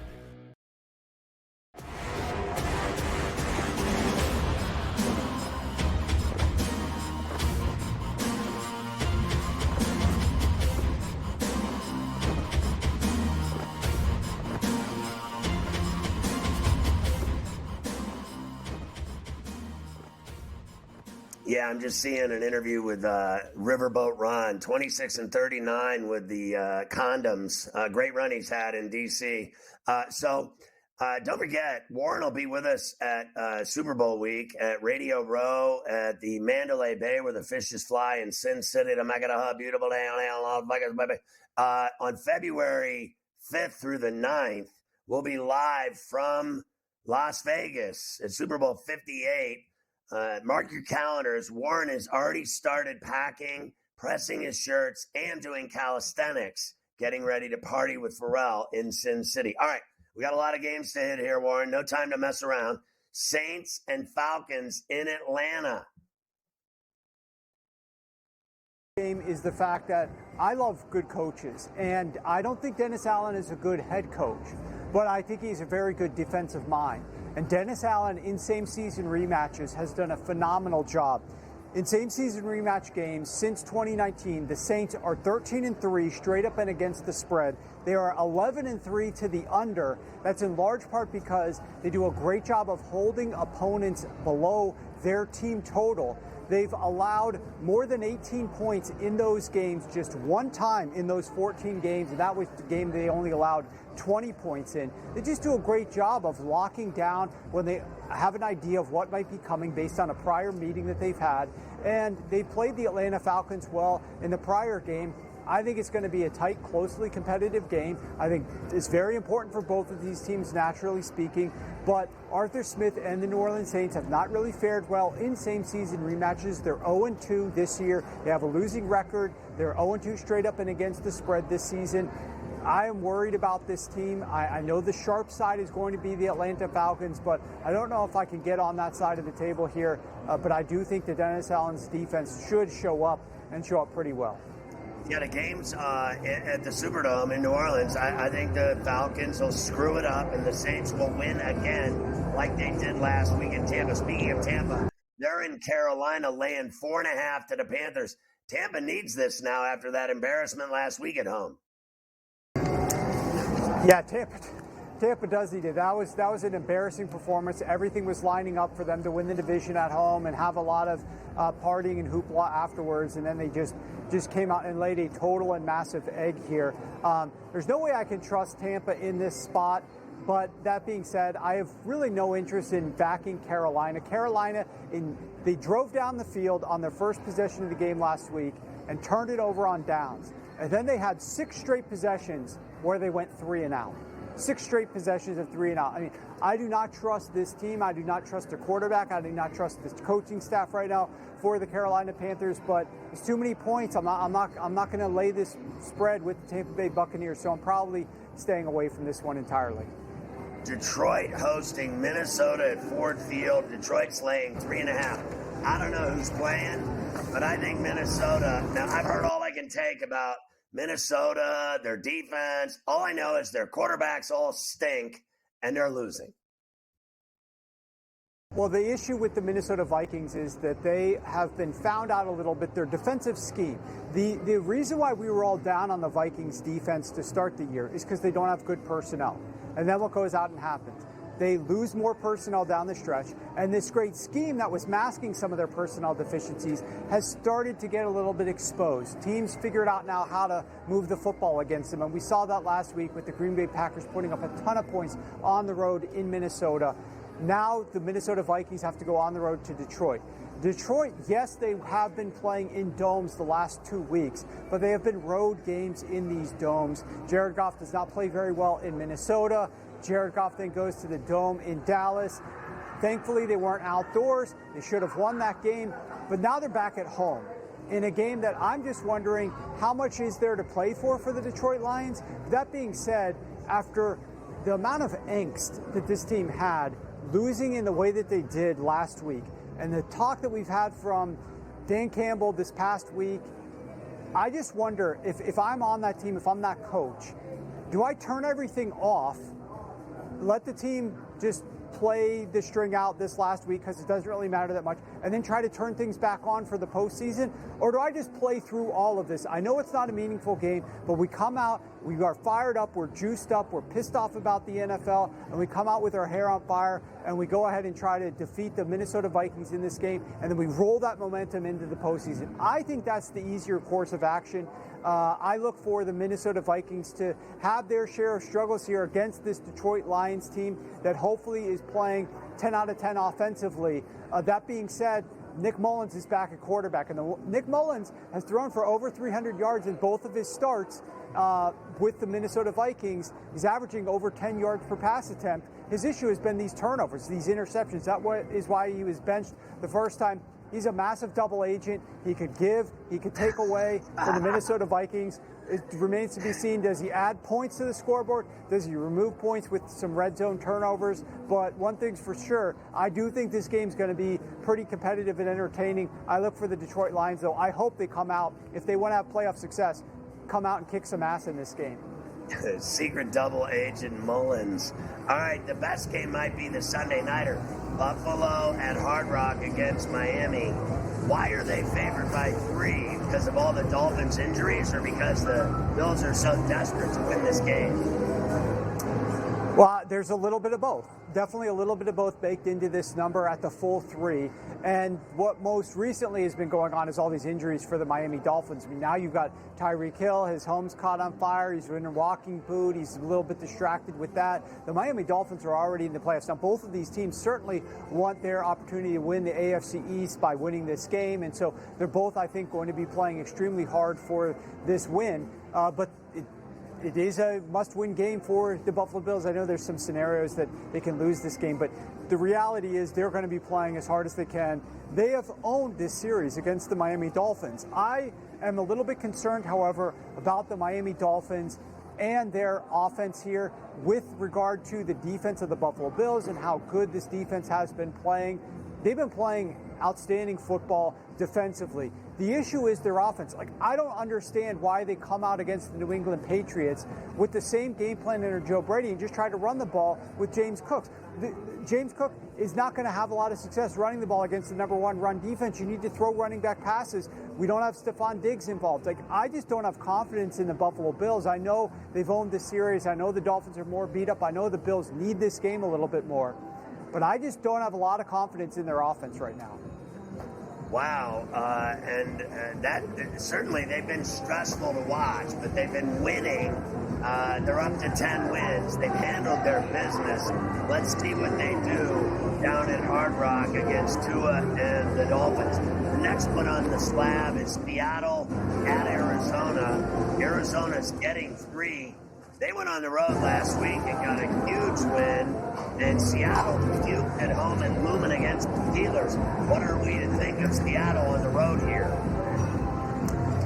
Yeah, I'm just seeing an interview with Riverboat Ron, 26-39 with the condoms. Great run he's had in D.C. So don't forget, Warren will be with us at Super Bowl week at Radio Row at the Mandalay Bay where the fishes fly in Sin City. The Magada, beautiful day on February 5th through the 9th. We'll be live from Las Vegas at Super Bowl 58. Mark your calendars. Warren has already started packing, pressing his shirts, and doing calisthenics, getting ready to party with Ferrall in Sin City. All right, we got a lot of games to hit here, Warren. No time to mess around. Saints and Falcons in Atlanta. Game is the fact that I love good coaches, and I don't think Dennis Allen is a good head coach, but I think he's a very good defensive mind. And Dennis Allen in same-season rematches has done a phenomenal job. In same-season rematch games since 2019, the Saints are 13-3 straight up and against the spread. They are 11-3 to the under. That's in large part because they do a great job of holding opponents below their team total. They've allowed more than 18 points in those games just one time in those 14 games, and that was the game they only allowed 20 points in. They just do a great job of locking down when they have an idea of what might be coming based on a prior meeting that they've had. And they played the Atlanta Falcons well in the prior game. I think it's going to be a tight, closely competitive game. I think it's very important for both of these teams, naturally speaking. But Arthur Smith and the New Orleans Saints have not really fared well in same-season rematches. They're 0-2 this year. They have a losing record. They're 0-2 straight up and against the spread this season. I am worried about this team. I know the sharp side is going to be the Atlanta Falcons, but I don't know if I can get on that side of the table here. But I do think that Dennis Allen's defense should show up and show up pretty well. Yeah, the games at the Superdome in New Orleans, I think the Falcons will screw it up and the Saints will win again like they did last week in Tampa. Speaking of Tampa, they're in Carolina laying 4.5 to the Panthers. Tampa needs this now after that embarrassment last week at home. Yeah, Tampa does need it. That was an embarrassing performance. Everything was lining up for them to win the division at home and have a lot of partying and hoopla afterwards, and then they just came out and laid a total and massive egg here. There's no way I can trust Tampa in this spot, but that being said, I have really no interest in backing Carolina. They drove down the field on their first possession of the game last week and turned it over on downs. And then they had 6 straight possessions where they went 3 and out. 6 straight possessions of 3 and out. I mean, I do not trust this team. I do not trust their quarterback. I do not trust this coaching staff right now for the Carolina Panthers. But it's too many points. I'm not going to lay this spread with the Tampa Bay Buccaneers. So I'm probably staying away from this one entirely. Detroit hosting Minnesota at Ford Field. Detroit's laying 3.5. I don't know who's playing, but I think Minnesota. Now I've heard all I can take about Minnesota, their defense. All I know is their quarterbacks all stink, and they're losing. Well, the issue with the Minnesota Vikings is that they have been found out a little bit, their defensive scheme. The reason why we were all down on the Vikings defense to start the year is because they don't have good personnel. And then what goes out and happens? They lose more personnel down the stretch, and this great scheme that was masking some of their personnel deficiencies has started to get a little bit exposed. Teams figured out now how to move the football against them, and we saw that last week with the Green Bay Packers putting up a ton of points on the road in Minnesota. Now the Minnesota Vikings have to go on the road to Detroit. Detroit, yes, they have been playing in domes the last 2 weeks, but they have been road games in these domes. Jared Goff does not play very well in Minnesota. Jared Goff then goes to the Dome in Dallas. Thankfully, they weren't outdoors. They should have won that game, but now they're back at home in a game that I'm just wondering how much is there to play for the Detroit Lions. That being said, after the amount of angst that this team had, losing in the way that they did last week, and the talk that we've had from Dan Campbell this past week, I just wonder if I'm on that team, if I'm that coach, do I turn everything off, let the team just play the string out this last week because it doesn't really matter that much, and then try to turn things back on for the postseason? Or do I just play through all of this? I know it's not a meaningful game, but we come out, we are fired up, we're juiced up, we're pissed off about the NFL, and we come out with our hair on fire, and we go ahead and try to defeat the Minnesota Vikings in this game, and then we roll that momentum into the postseason. I think that's the easier course of action. I look for the Minnesota Vikings to have their share of struggles here against this Detroit Lions team that hopefully is playing 10 out of 10 offensively. That being said, Nick Mullins is back at quarterback, and Nick Mullins has thrown for over 300 yards in both of his starts with the Minnesota Vikings. He's averaging over 10 yards per pass attempt. His issue has been these turnovers, these interceptions. That is why he was benched the first time. He's a massive double agent. He could give, he could take away from the Minnesota Vikings. It remains to be seen. Does he add points to the scoreboard? Does he remove points with some red zone turnovers? But one thing's for sure, I do think this game's going to be pretty competitive and entertaining. I look for the Detroit Lions, though. I hope they come out, if they want to have playoff success, come out and kick some ass in this game. Secret double agent Mullins. All right, the best game might be the Sunday nighter. Buffalo at Hard Rock against Miami. Why are they favored by 3? Because of all the Dolphins injuries, or because the Bills are so desperate to win this game? Well, there's a little bit of both. Definitely a little bit of both baked into this number at the full 3. And what most recently has been going on is all these injuries for the Miami Dolphins. I mean, now you've got Tyreek Hill, his home's caught on fire, he's in a walking boot, he's a little bit distracted with that. The Miami Dolphins are already in the playoffs. Now, both of these teams certainly want their opportunity to win the AFC East by winning this game, and so they're both, I think, going to be playing extremely hard for this win. But it is a must-win game for the Buffalo Bills. I know there's some scenarios that they can lose this game, but the reality is they're going to be playing as hard as they can. They have owned this series against the Miami Dolphins. I am a little bit concerned, however, about the Miami Dolphins and their offense here with regard to the defense of the Buffalo Bills and how good this defense has been playing. They've been playing outstanding football defensively. The issue is their offense. I don't understand why they come out against the New England Patriots with the same game plan under Joe Brady and just try to run the ball with James Cook. James Cook is not going to have a lot of success running the ball against the number 1 run defense. You need to throw running back passes. We don't have Stephon Diggs involved. I just don't have confidence in the Buffalo Bills. I know they've owned this series. I know the Dolphins are more beat up. I know the Bills need this game a little bit more. But I just don't have a lot of confidence in their offense right now. Wow, and that certainly they've been stressful to watch, but they've been winning. They're up to 10 wins. They've handled their business. Let's see what they do down at Hard Rock against Tua and the Dolphins. The next one on the slab is Seattle at Arizona. Arizona's getting 3. They went on the road last week and got a huge win, and Seattle puked at home and looming against the Steelers. What are we to think of Seattle on the road here?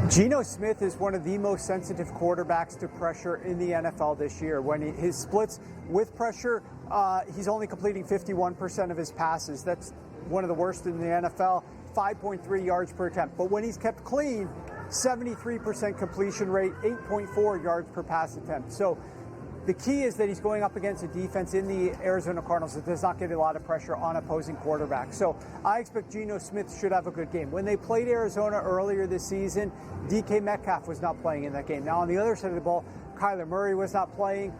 Geno Smith is one of the most sensitive quarterbacks to pressure in the NFL this year. When his splits with pressure, he's only completing 51% of his passes. That's one of the worst in the NFL, 5.3 yards per attempt. But when he's kept clean, 73% completion rate, 8.4 yards per pass attempt. So the key is that he's going up against a defense in the Arizona Cardinals that does not get a lot of pressure on opposing quarterbacks. So I expect Geno Smith should have a good game. When they played Arizona earlier this season, DK Metcalf was not playing in that game. Now on the other side of the ball, Kyler Murray was not playing.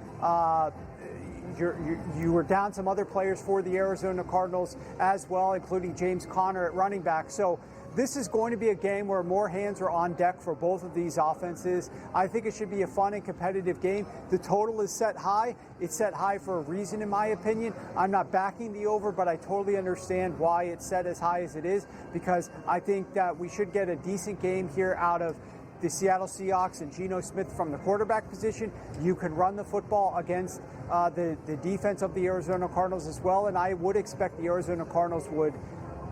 mentioned, you were down some other players for the Arizona Cardinals as well, including James Conner at running back. So this is going to be a game where more hands are on deck for both of these offenses. I think it should be a fun and competitive game. The total is set high. It's set high for a reason, in my opinion. I'm not backing the over, but I totally understand why it's set as high as it is, because I think that we should get a decent game here out of the Seattle Seahawks and Geno Smith from the quarterback position. You can run the football against the defense of the Arizona Cardinals as well, and I would expect the Arizona Cardinals would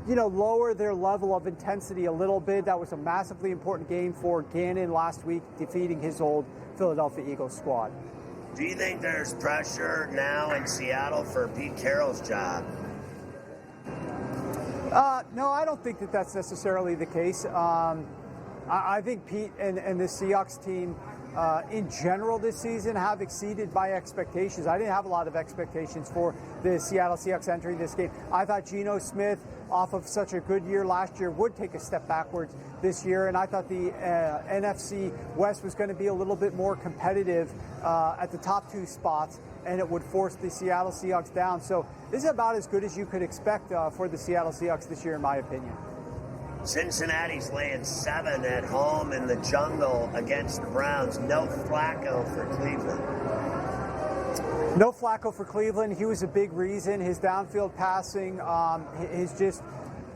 lower their level of intensity a little bit. That was a massively important game for Gannon last week, defeating his old Philadelphia Eagles squad. Do you think there's pressure now in Seattle for Pete Carroll's job? No, I don't think that that's necessarily the case. I think Pete and the Seahawks team in general this season have exceeded my expectations. I didn't have a lot of expectations for the Seattle Seahawks entering this game. I thought Geno Smith, off of such a good year last year, would take a step backwards this year, and I thought the NFC West was going to be a little bit more competitive at the top two spots, and it would force the Seattle Seahawks down. So this is about as good as you could expect for the Seattle Seahawks this year, in my opinion. Cincinnati's laying 7 at home in the jungle against the Browns. No Flacco for Cleveland. No Flacco for Cleveland. He was a big reason. His downfield passing, his just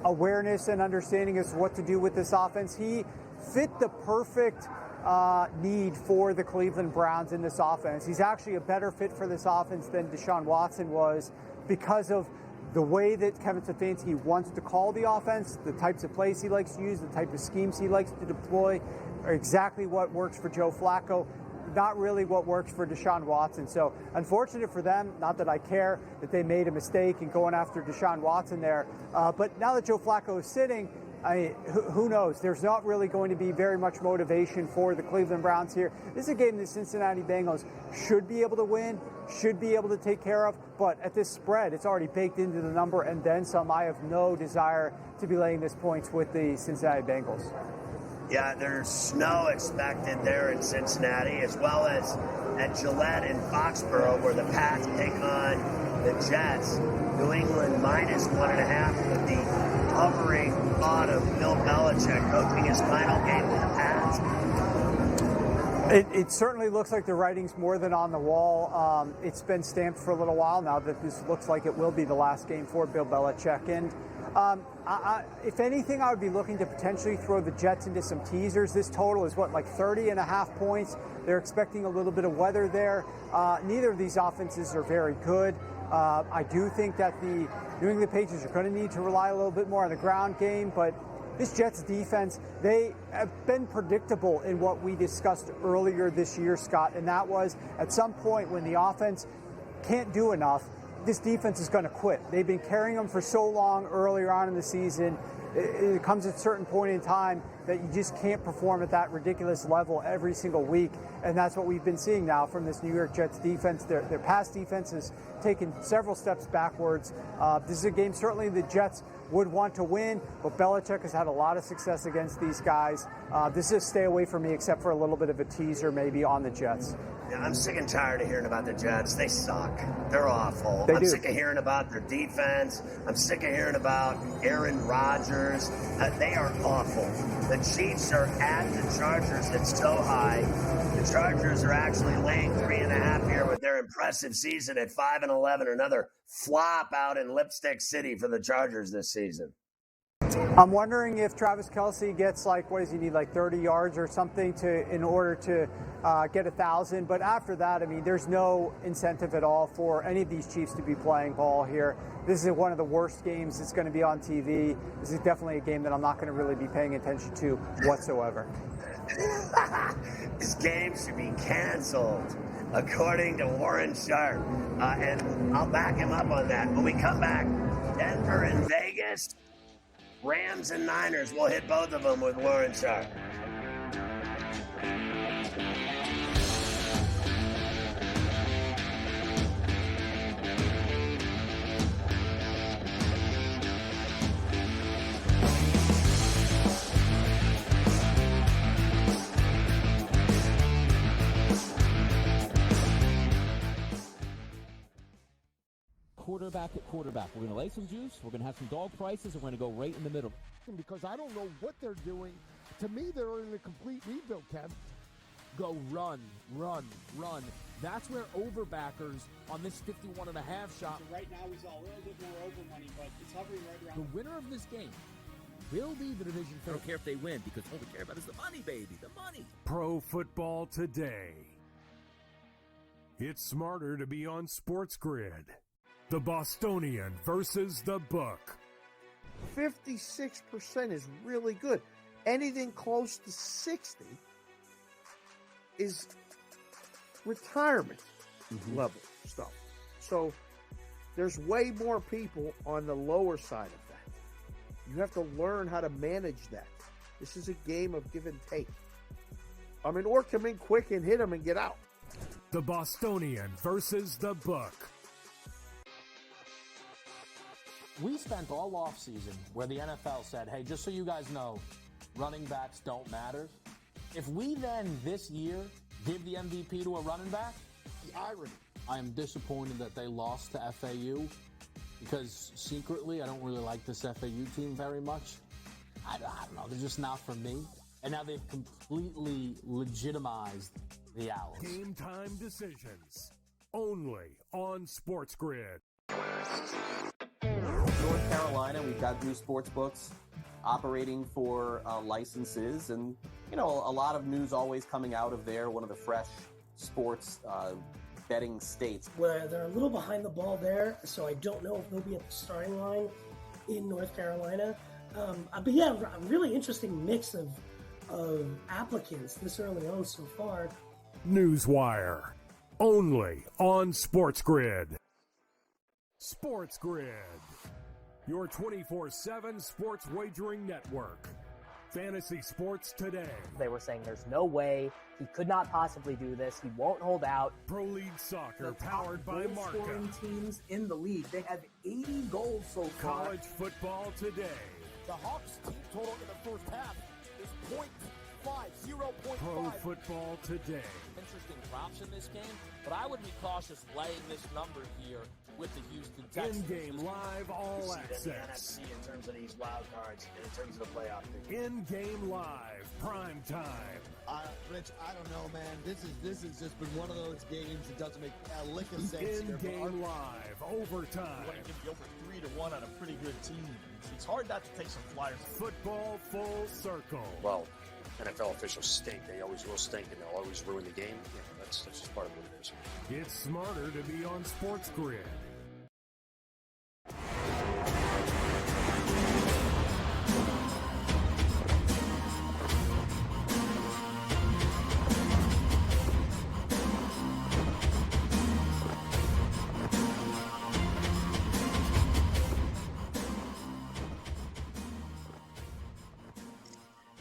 awareness and understanding as to what to do with this offense. He fit the perfect need for the Cleveland Browns in this offense. He's actually a better fit for this offense than Deshaun Watson was, because of the way that Kevin Stefanski wants to call the offense, the types of plays he likes to use, the type of schemes he likes to deploy, are exactly what works for Joe Flacco, not really what works for Deshaun Watson. So unfortunate for them, not that I care that they made a mistake in going after Deshaun Watson there, but now that Joe Flacco is sitting, who knows? There's not really going to be very much motivation for the Cleveland Browns here. This is a game the Cincinnati Bengals should be able to win, should be able to take care of, but at this spread, it's already baked into the number and then some. I have no desire to be laying this points with the Cincinnati Bengals. Yeah, there's snow expected there in Cincinnati, as well as at Gillette in Foxborough, where the Pats take on the Jets. New England -1.5 with the hovering thought of Bill Belichick coaching his final game with the Pats. It certainly looks like the writing's more than on the wall. It's been stamped for a little while now that this looks like it will be the last game for Bill Belichick. And if anything, I would be looking to potentially throw the Jets into some teasers. This total is like 30.5 points. They're expecting a little bit of weather there. Neither of these offenses are very good. I do think that the New England Patriots are going to need to rely a little bit more on the ground game, but this Jets defense, they have been predictable in what we discussed earlier this year, Scott, and that was at some point when the offense can't do enough, this defense is going to quit. They've been carrying them for so long earlier on in the season. It comes at a certain point in time that you just can't perform at that ridiculous level every single week, and that's what we've been seeing now from this New York Jets defense. Their pass defense has taken several steps backwards. This is a game certainly the Jets would want to win, but Belichick has had a lot of success against these guys. This is a stay away from me, except for a little bit of a teaser maybe on the Jets. Yeah, I'm sick and tired of hearing about the Jets. They suck. They're awful. I'm sick of hearing about their defense. I'm sick of hearing about Aaron Rodgers. They are awful. The Chiefs are at the Chargers. It's so high. The Chargers are actually laying 3.5 here with their impressive season at 5-11. Another flop out in Lipstick City for the Chargers this season. I'm wondering if Travis Kelce gets what does he need, 30 yards or something in order to get 1,000. But after that, I mean, there's no incentive at all for any of these Chiefs to be playing ball here. This is one of the worst games that's going to be on TV. This is definitely a game that I'm not going to really be paying attention to whatsoever. This game should be canceled, according to Warren Sharp. And I'll back him up on that. When we come back, Denver and Vegas, Rams and Niners, we'll hit both of them with Warren Sharp. quarterback at quarterback. We're going to lay some juice. We're going to have some dog prices, and we're going to go right in the middle. Because I don't know what they're doing. To me, they're in a complete rebuild, Kev. Go run, run, run. That's where overbackers on this 51.5 shot. So right now we saw a little bit more over money, but it's hovering right around. The winner of this game will be the division I don't care if they win because all we care about is the money, baby, the money. Pro Football Today. It's smarter to be on SportsGrid. The Bostonian versus the Book. 56% is really good. Anything close to 60 is retirement level stuff. So there's way more people on the lower side of that. You have to learn how to manage that. This is a game of give and take. I mean, or come in quick and hit them and get out. The Bostonian versus the Book. We spent all offseason where the NFL said, hey, just so you guys know, running backs don't matter. If we then this year give the MVP to a running back, the irony. I am disappointed that they lost to FAU because secretly I don't really like this FAU team very much. I don't know, they're just not for me. And now they've completely legitimized the Owls. Game time decisions. Only on SportsGrid. North Carolina, we've got new sports books operating for licenses, and a lot of news always coming out of there. One of the fresh sports betting states. Where they're a little behind the ball there, so I don't know if they'll be at the starting line in North Carolina. But yeah, a really interesting mix of applicants this early on so far. Newswire. Only on SportsGrid. SportsGrid. Your 24/7 sports wagering network. Fantasy sports today. They were saying there's no way he could not possibly do this. He won't hold out. Pro League Soccer powered by Marca. Scoring teams in the league. They have 80 goals so far. College football today. The Hawks team total in the first half is 0.5. Pro football today. Interesting props in this game, but I would be cautious laying this number here with the Houston Texans. In-game live all access. In the NFC in terms of these wild cards, and in terms of the playoff picture. In-game live, prime time. Rich, I don't know, man. This has just been one of those games that doesn't make a lick of sense. In-game live, overtime. You want to give you over 3-1 on a pretty good team. It's hard not to take some flyers. Football full circle. Well, NFL officials stink. They always will stink, and they'll always ruin the game. That's just part of what it is. It's smarter to be on SportsGrid.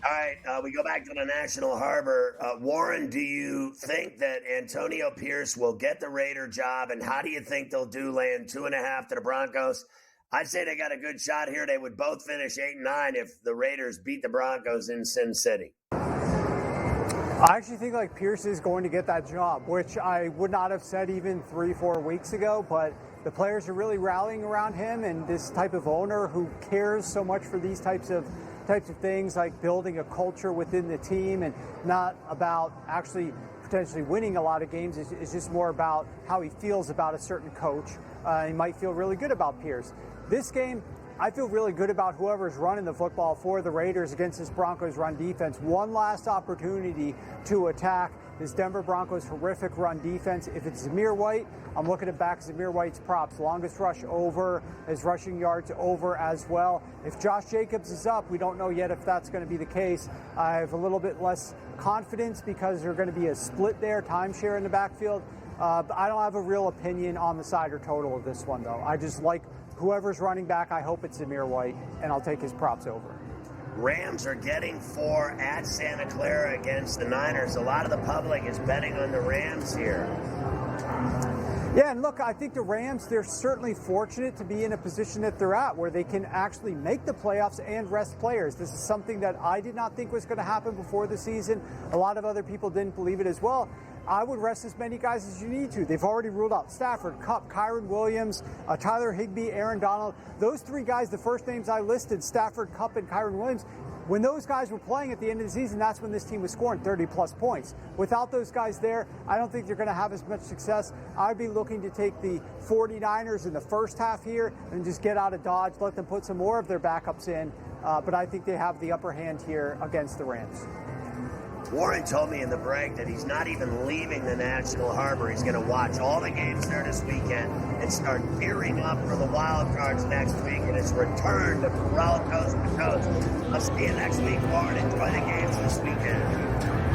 All right, we go back to the National Harbor. Warren, do you think that Antonio Pierce will get the Raider job, and how do you think they'll do laying 2.5 to the Broncos? I'd say they got a good shot here. They would both finish 8-9 if the Raiders beat the Broncos in Sin City. I actually think Pierce is going to get that job, which I would not have said even 3-4 weeks ago, but the players are really rallying around him, and this type of owner who cares so much for these types of things, like building a culture within the team and not about actually potentially winning a lot of games. It's just more about how he feels about a certain coach. He might feel really good about Pierce. This game, I feel really good about whoever's running the football for the Raiders against this Broncos run defense. One last opportunity to attack this Denver Broncos horrific run defense. If it's Zamir White, I'm looking at back Zamir White's props. Longest rush over, his rushing yards over as well. If Josh Jacobs is up, we don't know yet if that's going to be the case. I have a little bit less confidence because there's going to be a split there, timeshare in the backfield. But I don't have a real opinion on the side or total of this one, though. I just like whoever's running back. I hope it's Zamir White, and I'll take his props over. Rams are getting 4 at Santa Clara against the Niners. A lot of the public is betting on the Rams here. Yeah, and look, I think the Rams, they're certainly fortunate to be in a position that they're at where they can actually make the playoffs and rest players. This is something that I did not think was going to happen before the season. A lot of other people didn't believe it as well. I would rest as many guys as you need to. They've already ruled out Stafford, Kupp, Kyren Williams, Tyler Higbee, Aaron Donald. Those three guys, the first names I listed, Stafford, Kupp, and Kyren Williams, when those guys were playing at the end of the season, that's when this team was scoring 30-plus points. Without those guys there, I don't think they're going to have as much success. I'd be looking to take the 49ers in the first half here and just get out of Dodge, let them put some more of their backups in. But I think they have the upper hand here against the Rams. Warren told me in the break that he's not even leaving the National Harbor. He's going to watch all the games there this weekend and start gearing up for the wild cards next week and his return to Ferrall coast to coast. I'll see you next week, Warren. Enjoy the games this weekend.